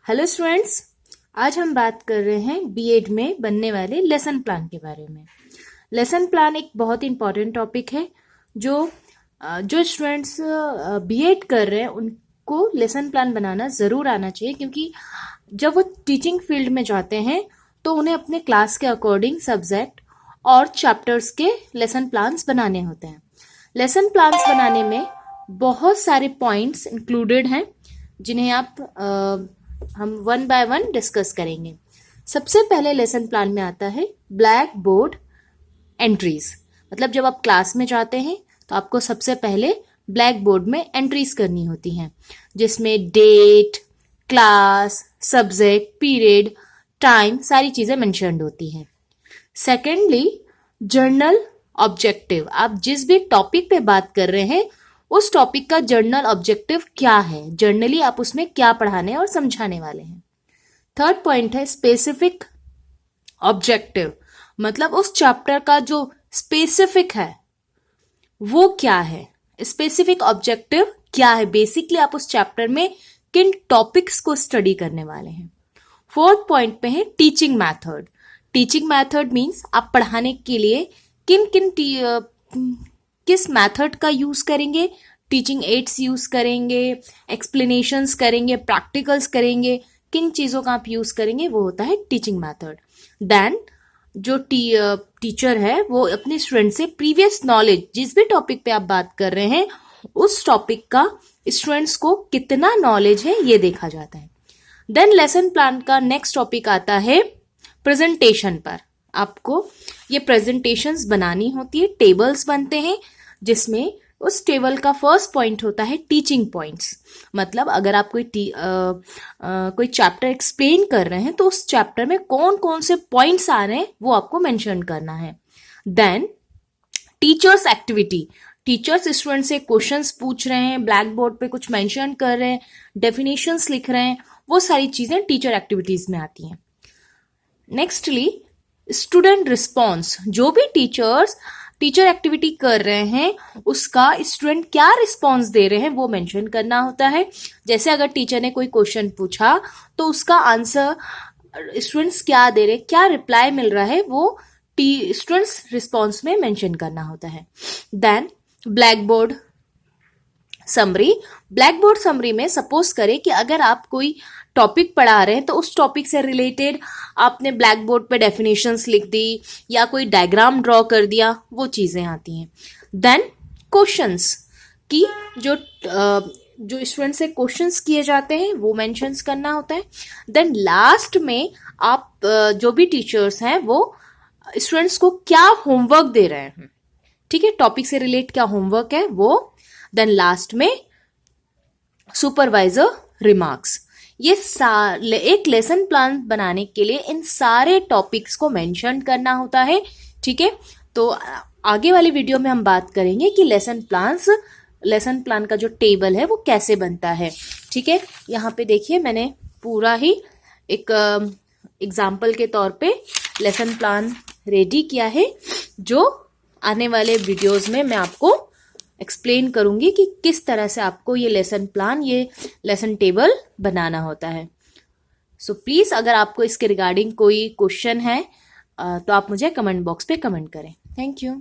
Hello students, आज हम बात कर रहे हैं बीएड में बनने वाले लेसन प्लान के बारे में। लेसन प्लान एक बहुत इंपॉर्टेंट टॉपिक है जो स्टूडेंट्स बीएड कर रहे हैं उनको लेसन प्लान बनाना ज़रूर आना चाहिए, क्योंकि जब वो टीचिंग फील्ड में जाते हैं तो उन्हें अपने क्लास के अकॉर्डिंग सब्जेक्ट और चैप्टर्स के लेसन प्लान्स बनाने होते हैं। लेसन प्लान्स बनाने में बहुत सारे पॉइंट्स इंक्लूडेड हैं जिन्हें हम वन बाय वन डिस्कस करेंगे। सबसे पहले लेसन प्लान में आता है ब्लैक बोर्ड एंट्रीज। मतलब जब आप क्लास में जाते हैं तो आपको सबसे पहले ब्लैक बोर्ड में एंट्रीज करनी होती हैं, जिसमें date, class, subject, period, time, सारी चीज़ें मेंशन्ड होती हैं। Secondly, general objective. आप जिस भी टॉपिक पे बात कर रहे हैं उस टॉपिक का जर्नल ऑब्जेक्टिव क्या है, जर्नली आप उसमें क्या पढ़ाने और समझाने वाले हैं। थर्ड पॉइंट है स्पेसिफिक ऑब्जेक्टिव। मतलब उस चैप्टर का जो स्पेसिफिक है वो क्या है, स्पेसिफिक ऑब्जेक्टिव क्या है, बेसिकली आप उस चैप्टर में किन टॉपिक्स को स्टडी करने वाले हैं। फोर्थ पॉइंट पे है teaching method. Teaching method means आप पढ़ाने के लिए किस मैथड का यूज करेंगे, टीचिंग एड्स यूज करेंगे, एक्सप्लेनेशंस करेंगे, प्रैक्टिकल्स करेंगे, किन चीज़ों का आप यूज करेंगे, वो होता है टीचिंग मैथड। देन जो टीचर है वो अपने स्टूडेंट से प्रीवियस नॉलेज, जिस भी टॉपिक पे आप बात कर रहे हैं उस टॉपिक का स्टूडेंट्स को कितना नॉलेज है ये देखा जाता है। देन लेसन प्लान का नेक्स्ट टॉपिक आता है प्रेजेंटेशन पर। आपको ये प्रेजेंटेशंस बनानी होती है, टेबल्स बनते हैं जिसमें उस टेबल का फर्स्ट पॉइंट होता है टीचिंग पॉइंट्स। मतलब अगर आप कोई चैप्टर एक्सप्लेन कर रहे हैं तो उस चैप्टर में कौन कौन से पॉइंट्स आ रहे हैं वो आपको मेंशन करना है। Then teachers activity. Teachers student से क्वेश्चंस पूछ रहे हैं, ब्लैक बोर्ड पे कुछ मेंशन कर रहे हैं, डेफिनेशंस लिख रहे हैं, वो सारी चीजें टीचर एक्टिविटीज में आती हैं। Nextly student response. जो भी टीचर एक्टिविटी कर रहे हैं उसका स्टूडेंट क्या रिस्पॉन्स दे रहे हैं वो मेंशन करना होता है। जैसे अगर टीचर ने कोई क्वेश्चन पूछा तो उसका आंसर स्टूडेंट्स क्या दे रहे, क्या रिप्लाई मिल रहा है, वो स्टूडेंट्स रिस्पॉन्स में मेंशन करना होता है। Then black board summary. Black board summary में सपोज करें कि अगर आप कोई टॉपिक पढ़ा रहे हैं तो उस टॉपिक से रिलेटेड आपने ब्लैक बोर्ड पे डेफिनेशंस लिख दी या कोई डायग्राम ड्रॉ कर दिया, वो चीजें आती हैं। देन क्वेश्चंस की जो स्टूडेंट से क्वेश्चंस किए जाते हैं वो मेंशंस करना होता है। देन लास्ट में आप जो भी टीचर्स हैं वो स्टूडेंट्स को क्या होमवर्क दे रहे हैं, ठीक है, टॉपिक से रिलेट क्या होमवर्क है वो। देन लास्ट में सुपरवाइजर रिमार्क्स। ये एक लेसन प्लान बनाने के लिए इन सारे टॉपिक्स को मेंशन करना होता है, ठीक है। तो आगे वाली वीडियो में हम बात करेंगे कि लेसन प्लान का जो टेबल है वो कैसे बनता है, ठीक है। यहाँ पे देखिए मैंने पूरा ही एक एग्जाम्पल के तौर पे लेसन प्लान रेडी किया है, जो आने वाले वीडियोस में मैं आपको एक्सप्लेन करूंगी कि किस तरह से आपको ये लेसन टेबल बनाना होता है। सो प्लीज़ अगर आपको इसके रिगार्डिंग कोई क्वेश्चन है तो आप मुझे कमेंट बॉक्स पे कमेंट करें। Thank you.